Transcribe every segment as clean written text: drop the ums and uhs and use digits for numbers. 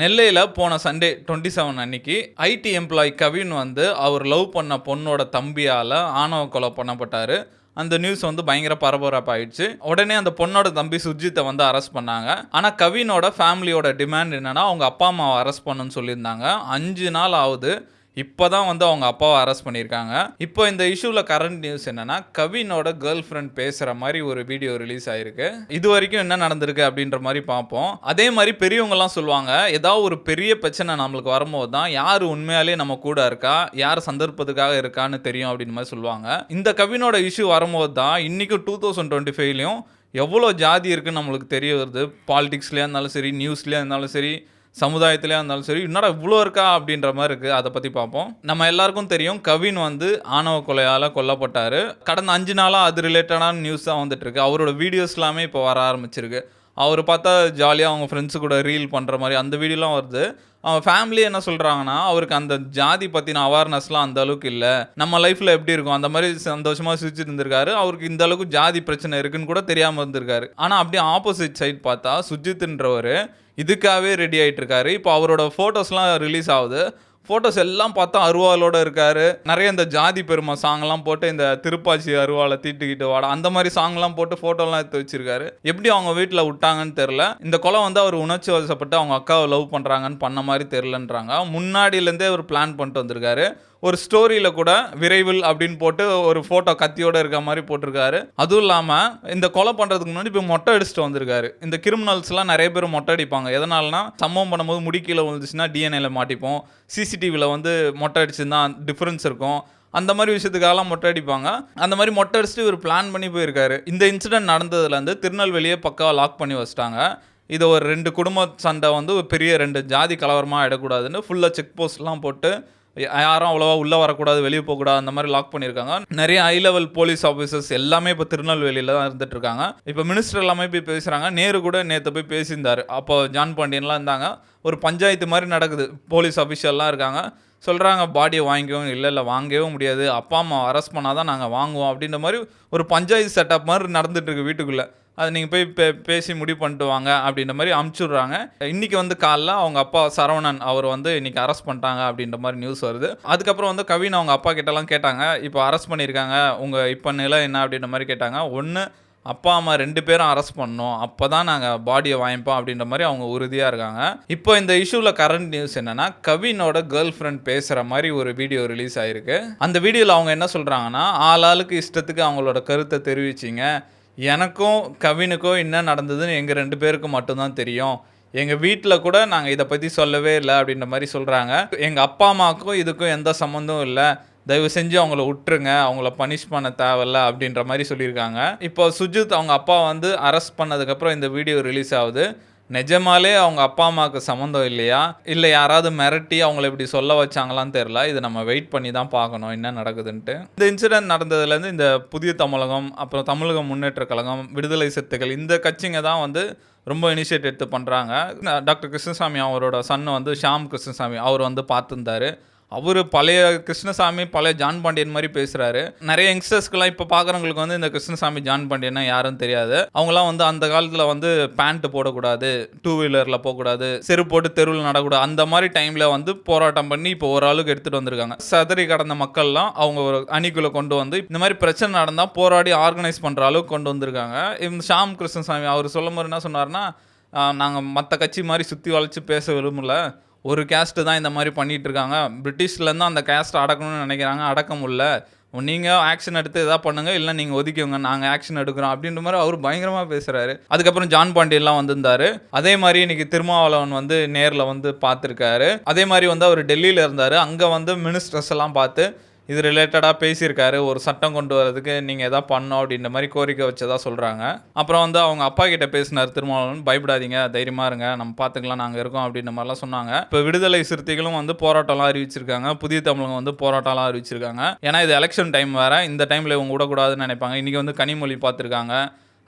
நெல்லையில் போன சண்டே 27 அன்னைக்கு ஐடி எம்ப்ளாயி கவின் வந்து அவர் லவ் பண்ண பொண்ணோட தம்பியால் ஆணவ கொலை பண்ணப்பட்டார். அந்த நியூஸ் வந்து பயங்கர பரபரப்பாயிடுச்சு. உடனே அந்த பொண்ணோட தம்பி சுர்ஜித்தை வந்து அரெஸ்ட் பண்ணாங்க. ஆனால் கவினோட ஃபேமிலியோட டிமாண்ட் என்னன்னா அவங்க அப்பா அம்மாவை அரெஸ்ட் பண்ணணும்னு சொல்லியிருந்தாங்க. 5 நாள் ஆகுது. இப்போ தான் வந்து அவங்க அப்பாவை அரெஸ்ட் பண்ணியிருக்காங்க. இப்போ இந்த இஷ்யூவில் கரண்ட் நியூஸ் என்னன்னா கவினோட கேர்ள் ஃப்ரெண்ட் பேசுகிற மாதிரி ஒரு வீடியோ ரிலீஸ் ஆயிருக்கு. இது வரைக்கும் என்ன நடந்திருக்கு அப்படின்ற மாதிரி பார்ப்போம். அதே மாதிரி பெரியவங்கலாம் சொல்லுவாங்க, ஏதாவது ஒரு பெரிய பிரச்சனை நம்மளுக்கு வரும்போது தான் யார் உண்மையாலே நம்ம கூட இருக்கா, யார் சந்தர்ப்பத்துக்காக இருக்கான்னு தெரியும் அப்படின்னு மாதிரி சொல்லுவாங்க. இந்த கவினோட இஷ்யூ வரும்போது தான் இன்றைக்கும் 2025லையும் எவ்வளோ ஜாதி இருக்குன்னு நம்மளுக்கு தெரிய வருது. பாலிடிக்ஸ்லேயே இருந்தாலும் சரி, நியூஸ்லேயே இருந்தாலும் சரி, சமுதாயத்திலே இருந்தாலும் சரி, இன்னொரு இவ்வளோ இருக்கா அப்படின்ற மாதிரி இருக்குது. அதை பற்றி பார்ப்போம். நம்ம எல்லாருக்கும் தெரியும் கவின் வந்து ஆணவ கொலையால் கொல்லப்பட்டார். கடந்த 5 நாளாக அது ரிலேட்டடான நியூஸ் தான் வந்துட்டுருக்கு. அவரோட வீடியோஸ் எல்லாமே இப்போ வர ஆரம்பிச்சிருக்கு. அவர் பார்த்தா ஜாலியாக அவங்க ஃப்ரெண்ட்ஸு கூட ரீல் பண்ணுற மாதிரி அந்த வீடியோலாம் வருது. அவங்க ஃபேமிலி என்ன சொல்கிறாங்கன்னா அவருக்கு அந்த ஜாதி பற்றின அவேர்னஸ்லாம் அந்த அளவுக்கு இல்லை, நம்ம லைஃப்பில் எப்படி இருக்கும் அந்த மாதிரி சந்தோஷமாக சிரிச்சுட்டு இருந்திருக்காரு. அவருக்கு இந்த அளவுக்கு ஜாதி பிரச்சனை இருக்குன்னு கூட தெரியாமல் இருந்திருக்காரு. ஆனால் அப்படியே ஆப்போசிட் சைட் பார்த்தா சுஜித்ன்றவர் இதுக்காகவே ரெடி ஆகிட்டு இருக்காரு. இப்போ அவரோட ஃபோட்டோஸ்லாம் ரிலீஸ் ஆகுது. ஃபோட்டோஸ் எல்லாம் பார்த்தா அருவாளோடு இருக்கார். நிறைய இந்த ஜாதி பெருமை சாங்லாம் போட்டு இந்த திருப்பாச்சி அருவாளை தீட்டுக்கிட்டு வாடா அந்த மாதிரி சாங்லாம் போட்டு ஃபோட்டோலாம் எடுத்து வச்சிருக்காரு. எப்படி அவங்க வீட்டில் விட்டாங்கன்னு தெரில. இந்த கொலை வந்து அவர் உணர்ச்சி வசப்பட்டு அவங்க அக்காவை லவ் பண்ணுறாங்கன்னு பண்ண மாதிரி தெரிலன்றாங்க. முன்னாடியிலேருந்தே அவர் பிளான் பண்ணிட்டு வந்திருக்காரு. ஒரு ஸ்டோரியில் கூட விரைவில் அப்படின்னு போட்டு ஒரு ஃபோட்டோ கத்தியோடு இருக்க மாதிரி போட்டிருக்காரு. அதுவும் இல்லாமல் இந்த கொலை பண்ணுறதுக்கு முன்னாடி இப்போ மொட்டை அடிச்சுட்டு வந்திருக்காரு. இந்த கிரிமினல்ஸ்லாம் நிறைய பேர் மொட்டை அடிப்பாங்க. எதனாலனா சம்பவம் பண்ணும்போது முடி கீழே விழுந்துச்சுன்னா டிஎன்ஏல மாட்டிப்போம், சிசிடிவியில் வந்து மொட்டை அடிச்சுன்னா டிஃப்ரென்ஸ் இருக்கும், அந்த மாதிரி விஷயத்துக்காகலாம் மொட்டை அடிப்பாங்க. அந்த மாதிரி மொட்டை அடிச்சுட்டு இவர் பிளான் பண்ணி போயிருக்காரு. இந்த இன்சிடென்ட் நடந்ததுலேருந்து திருநெல்வேலியே பக்காவாக லாக் பண்ணி வச்சிட்டாங்க. இதை ஒரு 2 குடும்ப சண்டை வந்து ஒரு பெரிய 2 ஜாதி கலவரமாக இடக்கூடாதுன்னு ஃபுல்லாக செக் போஸ்ட்லாம் போட்டு யாரும் அவ்வளோவா உள்ளே வரக்கூடாது, வெளியே போகக்கூடாது, அந்த மாதிரி லாக் பண்ணியிருக்காங்க. நிறைய ஹை லெவல் போலீஸ் ஆஃபீஸர்ஸ் எல்லாமே இப்போ திருநெல்வேலியில் தான் இருந்துட்டு இருக்காங்க. இப்போ மினிஸ்டர் எல்லாமே போய் பேசுகிறாங்க. நேரு கூட நேற்று போய் பேசியிருந்தார். அப்போ ஜான் பாண்டியன்லாம் இருந்தாங்க. ஒரு பஞ்சாயத்து மாதிரி நடக்குது. போலீஸ் ஆஃபீஷியல்லாம் இருக்காங்க. சொல்கிறாங்க பாடியை வாங்கிக்கவும் இல்லை வாங்கவே முடியாது, அப்பா அம்மா அரெஸ்ட் பண்ணால் தான் நாங்கள் வாங்குவோம் அப்படின்ற மாதிரி ஒரு பஞ்சாயத்து செட்டப் மாதிரி நடந்துகிட்ருக்கு வீட்டுக்குள்ளே. அது நீங்கள் போய் பேசி முடிவு பண்ணிட்டு வாங்க அப்படின்ற மாதிரி அமுச்சுடுறாங்க. இன்றைக்கி வந்து காலைல அவங்க அப்பா சரவணன் அவர் வந்து இன்றைக்கி அரெஸ்ட் பண்ணிட்டாங்க அப்படின்ற மாதிரி நியூஸ் வருது. அதுக்கப்புறம் வந்து கவின் அவங்க அப்பா கிட்டலாம் கேட்டாங்க, இப்போ அரெஸ்ட் பண்ணியிருக்காங்க, உங்கள் இப்போ நிலை என்ன அப்படின்ற மாதிரி கேட்டாங்க. ஒன்று அப்பா அம்மா 2 பேரும் அரெஸ்ட் பண்ணோம், அப்போ தான் நாங்கள் பாடியை வாங்கிப்போம் அப்படின்ற மாதிரி அவங்க உறுதியாக இருக்காங்க. இப்போ இந்த இஷ்யூவில் கரண்ட் நியூஸ் என்னென்னா கவினோட கேர்ள் ஃப்ரெண்ட் பேசுகிற மாதிரி ஒரு வீடியோ ரிலீஸ் ஆகிருக்கு. அந்த வீடியோவில் அவங்க என்ன சொல்கிறாங்கன்னா, ஆளாளுக்கு இஷ்டத்துக்கு அவங்களோட கருத்தை தெரிவிச்சிங்க, எனக்கும் கவினுக்கும் என்ன நடந்ததுன்னு எங்கள் 2 பேருக்கும் மட்டும்தான் தெரியும், எங்கள் வீட்டில் கூட நாங்கள் இதை பற்றி சொல்லவே இல்லை அப்படின்ற மாதிரி சொல்கிறாங்க. எங்கள் அப்பா அம்மாவுக்கும் இதுக்கும் எந்த சம்மந்தமும் இல்லை, தயவு செஞ்சு அவங்கள விட்டுருங்க, அவங்கள பனிஷ் பண்ண தேவையில்ல அப்படின்ற மாதிரி சொல்லியிருக்காங்க. இப்போ சுஜித் அவங்க அப்பா வந்து அரெஸ்ட் பண்ணதுக்கப்புறம் இந்த வீடியோ ரிலீஸ் ஆகுது. நிஜமாலே அவங்க அப்பா அம்மாவுக்கு சம்மந்தம் இல்லையா, இல்லை யாராவது மிரட்டி அவங்கள இப்படி சொல்ல வச்சாங்களான்னு தெரில. இது நம்ம வெயிட் பண்ணி தான் பார்க்கணும் என்ன நடக்குதுன்ட்டு. இந்த இன்சிடென்ட் நடந்ததுலேருந்து இந்த புதிய தமிழகம், அப்புறம் தமிழக முன்னேற்ற கழகம், விடுதலை சிறுத்தைகள், இந்த கட்சிங்க தான் வந்து ரொம்ப இனிஷியேட் எடுத்து பண்ணுறாங்க. டாக்டர் கிருஷ்ணசாமி அவரோட சன்னு வந்து ஷாம் கிருஷ்ணசாமி அவர் வந்து பார்த்துருந்தாரு. அவர் பழைய கிருஷ்ணசாமி பழைய ஜான் பாண்டியன் மாதிரி பேசுகிறாரு. நிறைய யங்ஸ்டர்ஸ்க்கெலாம் இப்போ பார்க்குறவங்களுக்கு வந்து இந்த கிருஷ்ணசாமி ஜான் பாண்டியன்னா யாரும் தெரியாது. அவங்களாம் வந்து அந்த காலத்தில் வந்து பேண்ட் போடக்கூடாது, 2 வீலரில் போகக்கூடாது, செருப்பு போட்டு தெருவில் நடக்கூடாது, அந்த மாதிரி டைமில் வந்து போராட்டம் பண்ணி இப்போ ஓரளவுக்கு எடுத்துகிட்டு வந்திருக்காங்க. சதறி கடந்த மக்கள்லாம் அவங்க ஒரு அணிக்குள்ளே கொண்டு வந்து இந்த மாதிரி பிரச்சனை நடந்தால் போராடி ஆர்கனைஸ் பண்ணுற அளவுக்கு கொண்டு வந்திருக்காங்க. இந்த ஷாம் கிருஷ்ணசாமி அவர் சொல்லும் போது என்ன சொன்னார்னா, நாங்கள் மற்ற கட்சி மாதிரி சுற்றி வளைச்சி பேச விரும்பல, ஒரு கேஸ்ட்டு தான் இந்த மாதிரி பண்ணிகிட்டு இருக்காங்க, பிரிட்டிஷ்லேருந்து அந்த கேஸ்ட்டை அடக்கணும்னு நினைக்கிறாங்க, அடக்க முடியல, நீங்கள் ஆக்ஷன் எடுத்து எதாவது பண்ணுங்கள், இல்லை நீங்கள் ஒதுக்கிவங்க, நாங்கள் ஆக்ஷன் எடுக்கிறோம் அப்படின்ற மாதிரி அவர் பயங்கரமாக பேசுகிறாரு. அதுக்கப்புறம் ஜான் பாண்டியன்லாம் வந்திருந்தார். அதே மாதிரி இன்றைக்கி திருமாவளவன் வந்து நேரில் வந்து பார்த்துருக்காரு. அதே மாதிரி வந்து அவர் டெல்லியில் இருந்தார். அங்கே வந்து மினிஸ்டர்ஸ் எல்லாம் பார்த்து இது ரிலேட்டடாக பேசியிருக்காரு. ஒரு சட்டம் கொண்டு வரதுக்கு நீங்கள் எதாவது பண்ணோம் அப்படின்ற மாதிரி கோரிக்கை வச்சதாக சொல்கிறாங்க. அப்புறம் வந்து அவங்க அப்பா கிட்ட பேசினார் திருமாவளவன், பயப்படாதீங்க, தைரியமாக இருங்க, நம்ம பார்த்துக்கலாம், நாங்கள் இருக்கோம் அப்படின்ற மாதிரிலாம் சொன்னாங்க. இப்போ விடுதலை சிறுத்தைகளும் வந்து போராட்டம்லாம் அறிவிச்சிருக்காங்க. புதிய தமிழகம் வந்து போராட்டம்லாம் அறிவிச்சிருக்காங்க. ஏன்னா இது எலெக்ஷன் டைம் வேறு, இந்த டைமில் இவங்க விடக்கூடாதுன்னு நினைப்பாங்க. இன்றைக்கி வந்து கனிமொழி பார்த்துருக்காங்க.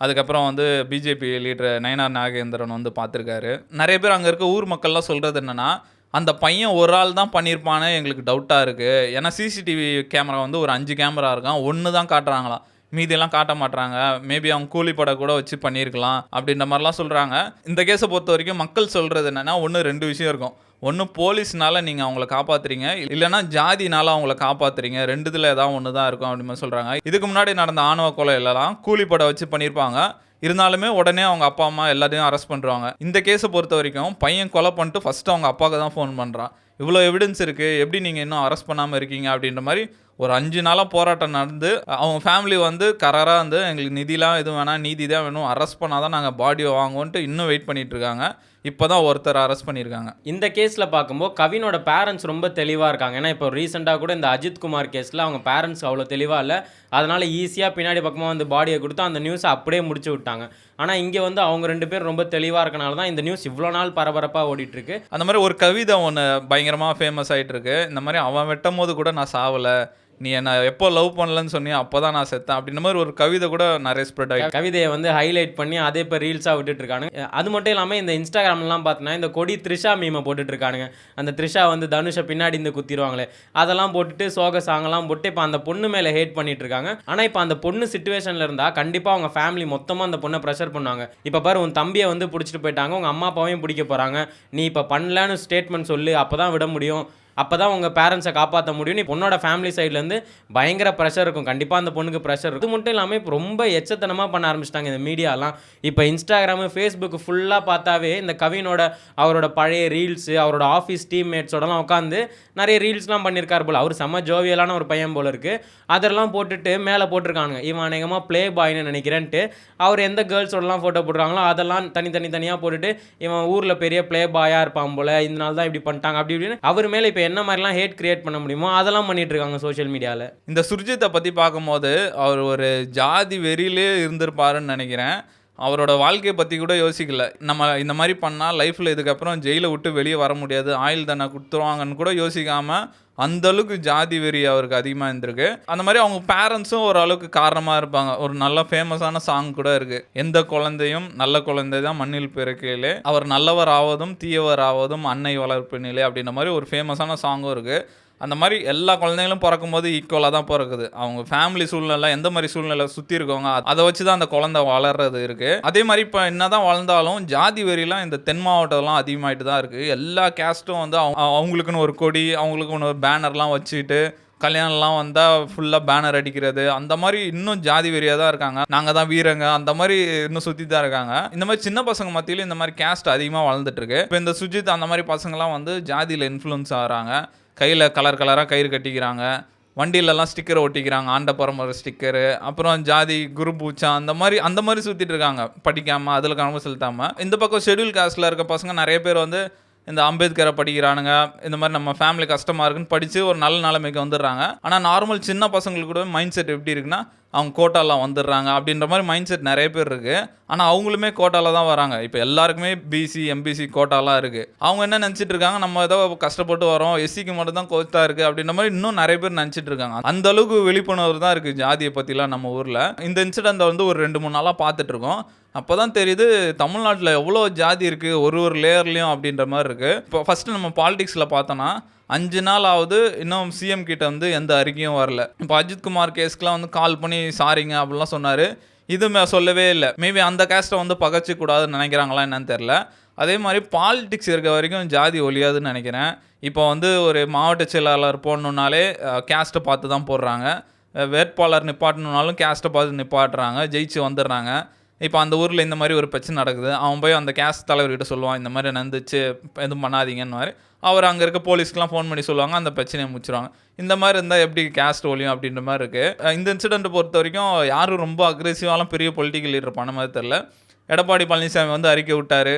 அதுக்கப்புறம் வந்து பிஜேபி லீடர் நயனார் நாகேந்திரன் வந்து பார்த்துருக்காரு. நிறைய பேர் அங்கே இருக்க ஊர் மக்கள்லாம் சொல்கிறது என்னென்னா, அந்த பையன் ஒரு ஆள் தான் பண்ணியிருப்பானே எங்களுக்கு டவுட்டாக இருக்குது. ஏன்னா சிசிடிவி கேமரா வந்து ஒரு 5 கேமரா இருக்கான், 1 தான் காட்டுறாங்களாம். மீதியெல்லாம் காட்ட மாட்றாங்க. மேபி அவங்க கூலிப்பட கூட வச்சு பண்ணியிருக்கலாம் அப்படின்ற மாதிரிலாம் சொல்கிறாங்க. இந்த கேஸை பொறுத்த வரைக்கும் மக்கள் சொல்கிறது என்னென்னா, ஒன்று 2 விஷயம் இருக்கும். ஒன்று போலீஸ்னால நீங்கள் அவங்கள காப்பாற்றுறீங்க, இல்லைனா ஜாதினால அவங்கள காப்பாற்றுறீங்க. 2த்துல ஏதாவது ஒன்று தான் இருக்கும் அப்படின்னு சொல்கிறாங்க. இதுக்கு முன்னாடி நடந்த ஆணவ கொலையிலலாம் கூலிப்பட வச்சு பண்ணியிருப்பாங்க. இருந்தாலுமே உடனே அவங்க அப்பா அம்மா எல்லாத்தையும் அரெஸ்ட் பண்ணுறாங்க. இந்த கேஸை பொறுத்த வரைக்கும் பையன் கொலை பண்ணிட்டு ஃபஸ்ட்டு அவங்க அப்பாவுக்கு தான் ஃபோன் பண்ணுறான். இவ்வளோ எவிடன்ஸ் இருக்குது, எப்படி நீங்கள் இன்னும் அரெஸ்ட் பண்ணாமல் இருக்கீங்க அப்படின்ற மாதிரி ஒரு 5 நாளாக போராட்டம் நடந்து அவங்க ஃபேமிலி வந்து கராராக வந்து எங்களுக்கு நிதிலாம் எதுவும் வேணாம், நீதி தான் வேணும், அரெஸ்ட் பண்ணால் தான் நாங்கள் பாடியை வாங்குவோன்ட்டு இன்னும் வெயிட் பண்ணிட்டு இருக்காங்க. இப்போ தான் ஒருத்தர் அரெஸ்ட் பண்ணியிருக்காங்க. இந்த கேஸில் பார்க்கும்போது கவினோட பேரண்ட்ஸ் ரொம்ப தெளிவாக இருக்காங்க. ஏன்னா இப்போ ரீசெண்டாக கூட இந்த அஜித் குமார் கேஸில் அவங்க பேரண்ட்ஸ் அவ்வளோ தெளிவாக இல்லை. அதனால் ஈஸியாக பின்னாடி பக்கமாக வந்து பாடியை கொடுத்து அந்த நியூஸை அப்படியே முடிச்சு விட்டாங்க. ஆனால் இங்கே வந்து அவங்க 2 பேரும் ரொம்ப தெளிவாக இருக்கனால தான் இந்த நியூஸ் இவ்வளோ நாள் பரபரப்பாக ஓடிட்டுருக்கு. அந்த மாதிரி ஒரு கவிதை ஒன்று பயங்கரமாக ஃபேமஸ் ஆகிட்டு இருக்கு. இந்த மாதிரி அவன் வெட்டும் போது கூட நான் சாவலை, நீ என்ன எப்போ லவ் பண்ணலன்னு சொன்னியோ அப்போ தான் நான் செத்தேன் அப்படின்ற மாதிரி ஒரு கவிதை கூட நிறைய ஸ்ப்ரெட் ஆகிடுச்சு. கவிதையை வந்து ஹைலைட் பண்ணி அதே இப்போ ரீல்ஸாக விட்டுட்ருக்கானுங்க. அது மட்டும் இல்லாமல் இந்த இன்ஸ்டாகிராம்லாம் பார்த்தீங்கன்னா இந்த கொடி த்ரிஷா மீமை போட்டுட்ருக்கானுங்க. அந்த த்ரிஷா வந்து தனுஷை பின்னாடி இந்த குத்திடுவாங்களே அதெல்லாம் போட்டுட்டு சோக சாங்கெல்லாம் போட்டு இப்போ அந்த பொண்ணு மேலே ஹேட் பண்ணிட்டு இருக்காங்க. ஆனால் இப்போ அந்த பொண்ணு சிச்சுவேஷனில் இருந்தால் கண்டிப்பாக அவங்க ஃபேமிலி மொத்தமாக அந்த பொண்ணை ப்ரெஷர் பண்ணுவாங்க. இப்போ பாரு உன் தம்பியை வந்து பிடிச்சிட்டு போயிட்டாங்க, உங்கள் அம்மா அப்பாவையும் பிடிக்க போகிறாங்க, நீ இப்போ பண்ணலன்னு ஸ்டேட்மெண்ட் சொல்லு, அப்போ தான் விட முடியும், அப்போ தான் உங்கள் பேரண்ட்ஸை காப்பாற்ற முடியும். நீ பொண்ணோட ஃபேமிலி சைட்லேருந்து பயங்கர ப்ரெஷர் இருக்கும். கண்டிப்பாக அந்த பொண்ணுக்கு ப்ரெஷர் இருக்கும். இது மட்டும் இல்லாமல் இப்போ ரொம்ப எச்சத்தனமாக பண்ண ஆரம்பிச்சிட்டாங்க இந்த மீடியாலாம். இப்போ இன்ஸ்டாகிராமு ஃபேஸ்புக்கு ஃபுல்லாக பார்த்தாவே இந்த கவினோட அவரோட பழைய ரீல்ஸு, அவரோட ஆஃபீஸ் டீம்மேட்ஸோடலாம் உட்காந்து நிறைய ரீல்ஸ்லாம் பண்ணியிருக்கார் போல். அவர் செம்ம ஜோவியலான ஒரு பையன் போல் இருக்குது. அதெல்லாம் போட்டுட்டு மேலே போட்டிருக்கானுங்க இவன் அநேகமாக ப்ளே பாய்னு நினைக்கிறேன்ட்டு. அவர் எந்த கேர்ள்ஸோடலாம் ஃபோட்டோ போடுறாங்களோ அதெல்லாம் தனித்தனியாக போட்டுட்டு இவன் ஊரில் பெரிய ப்ளே பாயாக இருப்பான் போல், இதனால தான் இப்படி பண்ணிட்டாங்க அப்படி இப்படின்னு அவர் மேலே இப்போ என்ன மாதிரிலாம் ஹேட் கிரியேட் பண்ண முடியுமோ அதெல்லாம் பண்ணிட்டு இருக்காங்க சோஷியல் மீடியாவில். இந்த சுர்ஜித்தை பற்றி பார்க்கும்போது அவர் ஒரு ஜாதி வெறியிலே இருந்திருப்பாருன்னு நினைக்கிறேன். அவரோட வாழ்க்கையை பற்றி கூட யோசிக்கல. நம்ம இந்த மாதிரி பண்ணால் லைஃப்பில் இதுக்கப்புறம் ஜெயிலை விட்டு வெளியே வர முடியாது, ஆயுள் தண்டனை கொடுத்துருவாங்கன்னு கூட யோசிக்காமல் அந்தளவுக்கு ஜாதி வெறி அவருக்கு அதிகமாக இருந்திருக்கு. அந்த மாதிரி அவங்க பேரண்ட்ஸும் ஓரளவுக்கு காரணமாக இருப்பாங்க. ஒரு நல்ல ஃபேமஸான சாங் கூட இருக்குது, எந்த குழந்தையும் நல்ல குழந்தை தான் மண்ணில் பிறக்கையிலே, அவர் நல்லவர் ஆவதும் தீயவர் ஆவதும் அன்னை வளர்ப்பினிலே அப்படின்ற மாதிரி ஒரு ஃபேமஸான சாங்கும் இருக்குது. அந்த மாதிரி எல்லா குழந்தைங்களும் பிறக்கும் போது ஈக்குவலாக தான் பிறக்குது. அவங்க ஃபேமிலி சூழ்நிலை எந்த மாதிரி சூழ்நிலை சுற்றி இருக்கவங்க அதை வச்சு தான் அந்த குழந்தை வளர்றது இருக்குது. அதே மாதிரி இப்போ என்ன தான் வளர்ந்தாலும் ஜாதி வெறிலாம் இந்த தென் மாவட்டம்லாம் அதிகமாகிட்டு தான் இருக்குது. எல்லா கேஸ்ட்டும் வந்து அவங்களுக்குன்னு ஒரு கொடி, அவங்களுக்குன்னு ஒரு பேனர்லாம் வச்சுட்டு கல்யாணம்லாம் வந்தால் ஃபுல்லாக பேனர் அடிக்கிறது, அந்த மாதிரி இன்னும் ஜாதி வெறியாக தான் இருக்காங்க. நாங்கள் தான் வீரங்க அந்த மாதிரி இன்னும் சுற்றி தான் இருக்காங்க. இந்த மாதிரி சின்ன பசங்க மத்தியிலும் இந்த மாதிரி கேஸ்ட் அதிகமாக வளர்ந்துட்டுருக்கு. இப்போ இந்த சுஜித் அந்த மாதிரி பசங்கள்லாம் வந்து ஜாதியில் இன்ஃப்ளூயன்ஸ் ஆகிறாங்க. கையில் கலராக கயிறு கட்டிக்கிறாங்க, வண்டியிலலாம் ஸ்டிக்கரை ஒட்டிக்கிறாங்க, ஆண்ட பரம்பரை ஸ்டிக்கரு, அப்புறம் ஜாதி குரு பூச்சா அந்த மாதிரி சுற்றிட்டு இருக்காங்க. படிக்காமல் அதில் கவனம் செலுத்தாமல். இந்த பக்கம் ஷெட்யூல் காஸ்ட்டில் இருக்க பசங்க நிறைய பேர் வந்து இந்த அம்பேத்கரை படிக்கிறானுங்க, இந்த மாதிரி நம்ம ஃபேமிலி கஷ்டமாக இருக்குன்னு படித்து ஒரு நல்ல நிலைமைக்கு வந்துடுறாங்க. ஆனால் நார்மல் சின்ன பசங்களுக்கு கூட மைண்ட் செட் எப்படி இருக்குன்னா அவங்க கோட்டாலாம் வந்துடுறாங்க அப்படின்ற மாதிரி மைண்ட் செட் நிறைய பேர் இருக்குது. ஆனால் அவங்களுமே கோட்டாவில் தான் வராங்க. இப்போ எல்லாருக்குமே பிசி எம்பிசி கோட்டாலாம் இருக்குது. அவங்க என்ன நினச்சிட்டு இருக்காங்க, நம்ம ஏதோ கஷ்டப்பட்டு வரோம், எஸ்சிக்கு மட்டும் தான் கோட்டா இருக்குது அப்படின்ற மாதிரி இன்னும் நிறைய பேர் நினச்சிட்டு இருக்காங்க. அந்த அளவுக்கு விழிப்புணர்வு தான் இருக்குது ஜாதியை பற்றிலாம் நம்ம ஊரில். இந்த இன்சிடென்ட்டை வந்து ஒரு 2-3 நாளாக பார்த்துட்ருக்கோம். அப்போ தான் தெரியுது தமிழ்நாட்டில் எவ்வளோ ஜாதி இருக்குது ஒரு லேயர்லேயும் அப்படின்ற மாதிரி இருக்குது. இப்போ ஃபஸ்ட்டு நம்ம பாலிடிக்ஸில் பார்த்தோன்னா 5 நாள் ஆகுது இன்னும் சிஎம் கிட்ட வந்து எந்த அறிக்கையும் வரல. இப்போ அஜித்குமார் கேஸ்க்குலாம் வந்து கால் பண்ணி சாரிங்க அப்படிலாம் சொன்னார், இதுவுமே சொல்லவே இல்லை. மேபி அந்த கேஸ்ட்டை வந்து பகச்சிக்கூடாதுன்னு நினைக்கிறாங்களா என்னன்னு தெரில. அதே மாதிரி பாலிடிக்ஸ் இருக்க வரைக்கும் ஜாதி ஒழியாதுன்னு நினைக்கிறேன். இப்போ வந்து ஒரு மாவட்ட செயலாளர் போடணுன்னாலே கேஸ்ட்டை பார்த்து தான் போடுறாங்க, வேட்பாளர் நிப்பாட்டணுன்னாலும் கேஸ்ட்டை பார்த்து நிப்பாட்டுறாங்க, ஜெயிச்சு வந்துடுறாங்க. இப்போ அந்த ஊரில் இந்த மாதிரி ஒரு பிரச்சனை நடக்குது, அவன் போய் அந்த கேஸ்ட் தலைவர்கிட்ட சொல்லுவான், இந்த மாதிரி நடந்துச்சு எதுவும் பண்ணாதீங்கன்னு மாதிரி. அவர் அங்கே இருக்க போலீஸ்க்குலாம் ஃபோன் பண்ணி சொல்லுவாங்க, அந்த பிரச்சனையை முடிச்சிருவாங்க. இந்த மாதிரி இருந்தால் எப்படி கேஸ்ட் ஒழியும் அப்படின்ற மாதிரி இருக்குது. இந்த இன்சிடென்ட்டை பொறுத்த வரைக்கும் யாரும் ரொம்ப அக்ரெசிவாலாம் பெரிய பொலிட்டிக்கல் லீடர் பண்ண மாதிரி தெரில. எடப்பாடி பழனிசாமி வந்து அறிக்கை விட்டார்,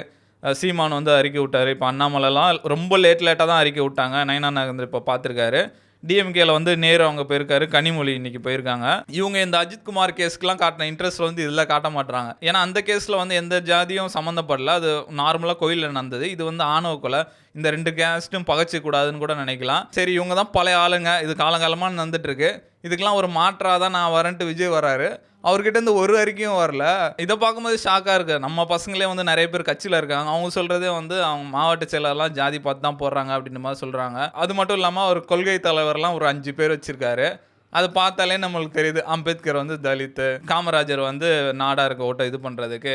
சீமான் வந்து அறிக்கை விட்டார், இப்போ அண்ணாமலைலாம் ரொம்ப லேட்டாக தான் அறிக்கை விட்டாங்க. நயனா நாகேந்திரன் இப்போ பார்த்துருக்காரு. டிஎம்கேல வந்து நேரு அவங்க போயிருக்காரு, கனிமொழி இன்னைக்கு போயிருக்காங்க. இவங்க இந்த அஜித்குமார் கேஸ்க்குலாம் காட்டின இன்ட்ரெஸ்ட் வந்து இதில் காட்ட மாட்டுறாங்க. ஏன்னா அந்த கேஸில் வந்து எந்த ஜாதியும் சம்மந்தப்படல, அது நார்மலாக கோயிலில் நடந்தது. இது வந்து ஆணவ கொலை, இந்த 2 கேஸ்ட்டும் பகச்சிக்கூடாதுன்னு கூட நினைக்கலாம். சரி இவங்க தான் பழைய ஆளுங்க, இது காலங்காலமாக நடந்துட்டு இருக்கு, இதுக்கெல்லாம் ஒரு மாற்றாக தான் நான் வரேன்ட்டு விஜய் வராரு. அவர்கிட்ட இருந்து ஒரு அறிக்கையும் வரல. இதை பார்க்கும்போது ஷாக்காக இருக்குது. நம்ம பசங்களே வந்து நிறைய பேர் கட்சியில் இருக்காங்க, அவங்க சொல்கிறதே வந்து அவங்க மாவட்ட செயலர்லாம் ஜாதி பார்த்து தான் போடுறாங்க அப்படின்ற மாதிரி சொல்கிறாங்க. அது மட்டும் இல்லாமல் அவர் கொள்கை தலைவர்லாம் ஒரு 5 பேர் வச்சுருக்காரு. அதை பார்த்தாலே நம்மளுக்கு தெரியுது. அம்பேத்கர் வந்து தலித்து, காமராஜர் வந்து நாடாருக்கு ஓட்டை இது பண்ணுறதுக்கு,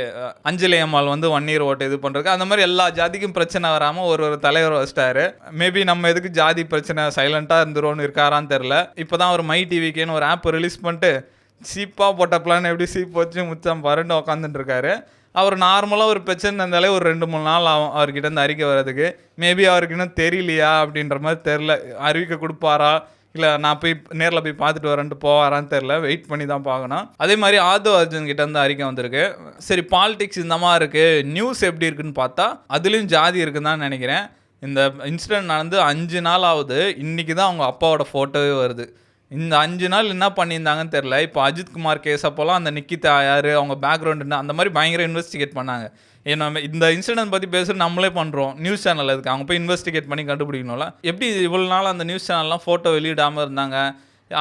அஞ்சலி அம்மாள் வந்து வன்னியர் ஓட்டை இது பண்ணுறதுக்கு, அந்த மாதிரி எல்லா ஜாதிக்கும் பிரச்சனை வராமல் ஒரு தலைவர் வச்சிட்டாரு. மேபி நம்ம எதுக்கு ஜாதி பிரச்சனை சைலண்ட்டாக இருந்துருவோன்னு இருக்காரான்னு தெரில. இப்போ தான் ஒரு மை டிவிக்குன்னு ஒரு ஆப் ரிலீஸ் பண்ணிட்டு சீப்பாக போட்ட பிளான் எப்படி சீப் வச்சு முச்சம் பரண்டு உக்காந்துட்டு இருக்காரு. அவர் நார்மலாக ஒரு பிரச்சனை இருந்தாலே ஒரு 2-3 நாள் ஆகும் அவர்கிட்ட இருந்து அறிக்கை வர்றதுக்கு. மேபி அவருக்கு இன்னும் தெரியலையா அப்படின்ற மாதிரி தெரில. அறிவிக்கை கொடுப்பாரா இல்லை நான் போய் நேரில் போய் பார்த்துட்டு வரேன்ட்டு போவாரான்னு தெரில. வெயிட் பண்ணி தான் பார்க்கணும். அதே மாதிரி ஆதவ் அர்ஜுன் கிட்ட இருந்து அறிக்கை வந்திருக்கு. சரி, பாலிடிக்ஸ் இந்த மாதிரி இருக்குது, நியூஸ் எப்படி இருக்குன்னு பார்த்தா அதுலேயும் ஜாதி இருக்குன்னு தான் நினைக்கிறேன். இந்த இன்சிடென்ட் நடந்து 5 நாள் ஆகுது. இன்றைக்கி தான் அவங்க அப்பாவோட ஃபோட்டோவே வருது. இந்த 5 நாள் என்ன பண்ணியிருந்தாங்கன்னு தெரில. இப்போ அஜித்குமார் கேஸ் அப்போலாம் அந்த நிக்கிதா யார், அவங்க பேக்ரவுண்டு அந்த மாதிரி பயங்கர இன்வெஸ்டிகேட் பண்ணாங்க. ஏன்னா இந்த இன்சிடென்ட் பற்றி பேசுகிற நம்மளே பண்ணுறோம். நியூஸ் சேனல் இருக்குது, அவங்க போய் இன்வெஸ்டிகேட் பண்ணி கண்டுபிடிக்கணும்ல. எப்படி இவ்வளோ நாள் அந்த நியூஸ் சேனல்லாம் ஃபோட்டோ வெளியிடாமல் இருந்தாங்க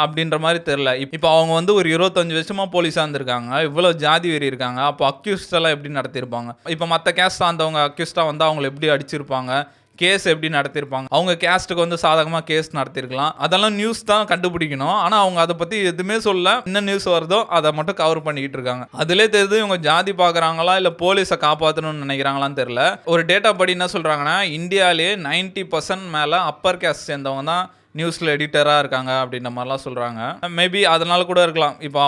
அப்படின்ற மாதிரி தெரில. இப்போ அவங்க வந்து ஒரு 25 வருஷமாக போலீஸாக இருந்திருக்காங்க. இவ்வளோ ஜாதி வெறி இருக்காங்க. அப்போ அக்யூஸ்டெல்லாம் எப்படி நடத்தியிருப்பாங்க? இப்போ மற்ற கேஸ்ட் சார்ந்தவங்க அக்யூஸ்டாக வந்து அவங்களை எப்படி அடிச்சிருப்பாங்க, கேஸ் எப்படி நடத்திருப்பாங்க, அவங்க கேஸ்ட்டுக்கு வந்து சாதகமாக கேஸ் நடத்திருக்கலாம். அதெல்லாம் நியூஸ் தான் கண்டுபிடிக்கணும். ஆனால் அவங்க அதை பற்றி எதுவுமே சொல்ல, என்ன நியூஸ் வருதோ அதை மட்டும் கவர் பண்ணிக்கிட்டு இருக்காங்க. அதிலே தெரியுது இவங்க ஜாதி பார்க்குறாங்களா இல்லை போலீஸை காப்பாற்றணும்னு நினைக்கிறாங்களான்னு தெரில. ஒரு டேட்டா படி என்ன சொல்கிறாங்கன்னா, இந்தியாவிலேயே 90% மேலே அப்பர் கேஸ்ட் சேர்ந்தவங்க தான் நியூஸில் எடிட்டராக இருக்காங்க அப்படின்ற மாதிரிலாம் சொல்கிறாங்க. மேபி அதனால கூட இருக்கலாம். இப்போ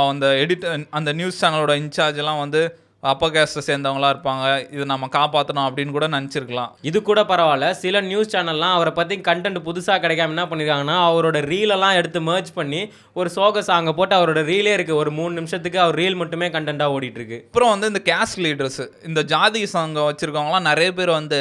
அந்த நியூஸ் சேனலோட இன்சார்ஜெலாம் வந்து அப்பர் கேஸ்ட்டை சேர்ந்தவங்களா இருப்பாங்க, இது நம்ம காப்பாற்றணும் அப்படின்னு கூட நினச்சிருக்கலாம். இது கூட பரவாயில்ல. சில நியூஸ் சேனல்லாம் அவரை பற்றி கண்டென்ட் புதுசாக கிடைக்காம என்ன பண்ணியிருக்காங்கன்னா, அவரோட ரீலெல்லாம் எடுத்து மர்ஜ் பண்ணி ஒரு சோக சாங்கை போட்டு அவரோட ரீலே இருக்குது. ஒரு 3 நிமிஷத்துக்கு அவர் ரீல் மட்டுமே கண்டென்ட்டாக ஓடிட்டுருக்கு. அப்புறம் வந்து இந்த கேஸ்ட் லீடர்ஸ், இந்த ஜாதி சங்கம் வச்சுருக்கவங்களாம் நிறைய பேர் வந்து,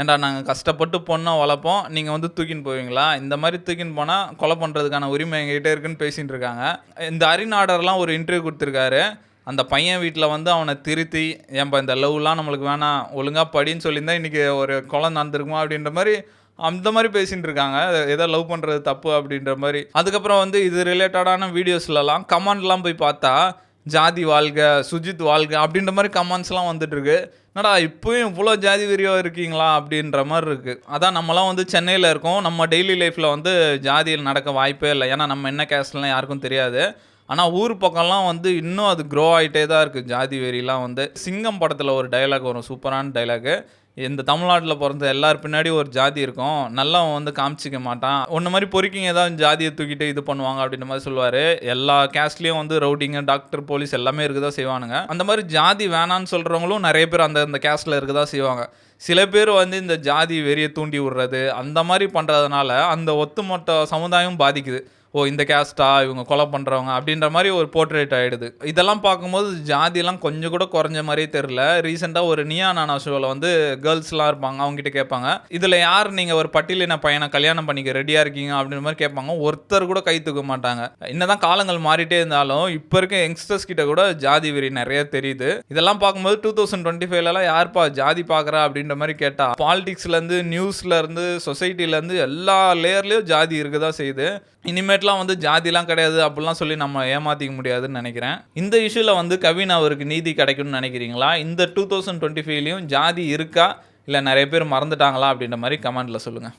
ஏன்டா நாங்கள் கஷ்டப்பட்டு பொண்ணை வளர்ப்போம், நீங்கள் வந்து தூக்கின்னு போவீங்களா, இந்த மாதிரி தூக்கின்னு போனால் கொலை பண்ணுறதுக்கான உரிமை எங்ககிட்ட இருக்குன்னு பேசிகிட்டு இருக்காங்க. இந்த அரிநாடர்லாம் ஒரு இன்டர்வியூ கொடுத்துருக்காரு. அந்த பையன் வீட்டில் வந்து அவனை திருத்தி, ஏன்பா இந்த லவ்லாம் நம்மளுக்கு வேணாம், ஒழுங்காக படின்னு சொல்லியிருந்தா இன்றைக்கி ஒரு கொலை நடந்திருக்குமா அப்படின்ற மாதிரி அந்த மாதிரி பேசிகிட்டு இருக்காங்க. ஏதோ லவ் பண்ணுறது தப்பு அப்படின்ற மாதிரி. அதுக்கப்புறம் வந்து இது ரிலேட்டடான வீடியோஸ்லலாம் கமெண்ட்லாம் போய் பார்த்தா, ஜாதி வாழ்க, சுஜித் வாழ்க அப்படின்ற மாதிரி கமெண்ட்ஸ்லாம் வந்துட்டுருக்கு. என்னடா இப்போயும் இவ்வளோ ஜாதி வெறியாக இருக்கீங்களா அப்படின்ற மாதிரி இருக்குது. அதான் நம்மலாம் வந்து சென்னையில் இருக்கோம், நம்ம டெய்லி லைஃப்பில் வந்து ஜாதியில் நடக்க வாய்ப்பே இல்லை. ஏன்னா நம்ம என்ன கேஸ்ட்லாம் யாருக்கும் தெரியாது. ஆனால் ஊர் பக்கம்லாம் வந்து இன்னும் அது க்ரோ ஆகிட்டே தான் இருக்குது ஜாதி வெறிலாம். வந்து சிங்கம் படத்தில் ஒரு டைலாக் வரும், சூப்பரான டைலாகு. இந்த தமிழ்நாட்டில் பிறந்த எல்லார் பின்னாடி ஒரு ஜாதி இருக்கும், நல்லவன் வந்து காமிச்சிக்க மாட்டான், ஒன்று மாதிரி பொறுக்கிங்க தான் ஜாதியை தூக்கிட்டு இது பண்ணுவாங்க அப்படின்ற மாதிரி சொல்லுவார். எல்லா கேஸ்ட்லேயும் வந்து ரவுடிங்க, டாக்டர், போலீஸ் எல்லாமே இருக்குதான் செய்வானுங்க. அந்த மாதிரி ஜாதி வேணான்னு சொல்கிறவங்களும் நிறைய பேர் அந்த கேஸ்ட்டில் இருக்குதான் செய்வாங்க. சில பேர் வந்து இந்த ஜாதி வெறியை தூண்டி விடுறது அந்த மாதிரி பண்ணுறதுனால அந்த ஒத்துமொத்த சமுதாயம் பாதிக்குது. ஓ இந்த கேஸ்டா இவங்க கொலை பண்ணுறவங்க அப்படின்ற மாதிரி ஒரு போர்ட்ரேட் ஆகிடுது. இதெல்லாம் பார்க்கும்போது ஜாதியெல்லாம் கொஞ்சம் கூட குறைஞ்ச மாதிரியே தெரில. ரீசெண்டாக ஒரு நியா நானா ஷோவில் வந்து கேர்ள்ஸ்லாம் இருப்பாங்க, அவங்ககிட்ட கேட்பாங்க, இதில் யார் நீங்கள் ஒரு பட்டியலின பையனை கல்யாணம் பண்ணிக்க ரெடியாக இருக்கீங்க அப்படின்ற மாதிரி கேட்பாங்க. ஒருத்தர் கூட கை தூக்க மாட்டாங்க. என்னதான் காலங்கள் மாறிட்டே இருந்தாலும் இப்போ இருக்க யங்ஸ்டர்ஸ் கிட்ட கூட ஜாதி வெறி நிறைய தெரியுது. இதெல்லாம் பார்க்கும்போது 2025 யார்ப்பா ஜாதி பார்க்குறா அப்படின்ற மாதிரி கேட்டால், பாலிடிக்ஸ்லேருந்து, நியூஸ்லேருந்து, சொசைட்டிலேருந்து எல்லா லேயர்லேயும் ஜாதி இருக்குதான் செய்யுது. இனிமேட்லாம் வந்து ஜாதிலாம் கிடையாது அப்படிலாம் சொல்லி நம்ம ஏமாற்றிக்க முடியாதுன்னு நினைக்கிறேன். இந்த இஷ்யூவில் வந்து கவின் அவருக்கு நீதி கிடைக்கும்னு நினைக்கிறீங்களா? இந்த 2025லையும் ஜாதி இருக்கா இல்லை நிறைய பேர் மறந்துட்டாங்களா அப்படின்ற மாதிரி கமெண்ட்டில் சொல்லுங்கள்.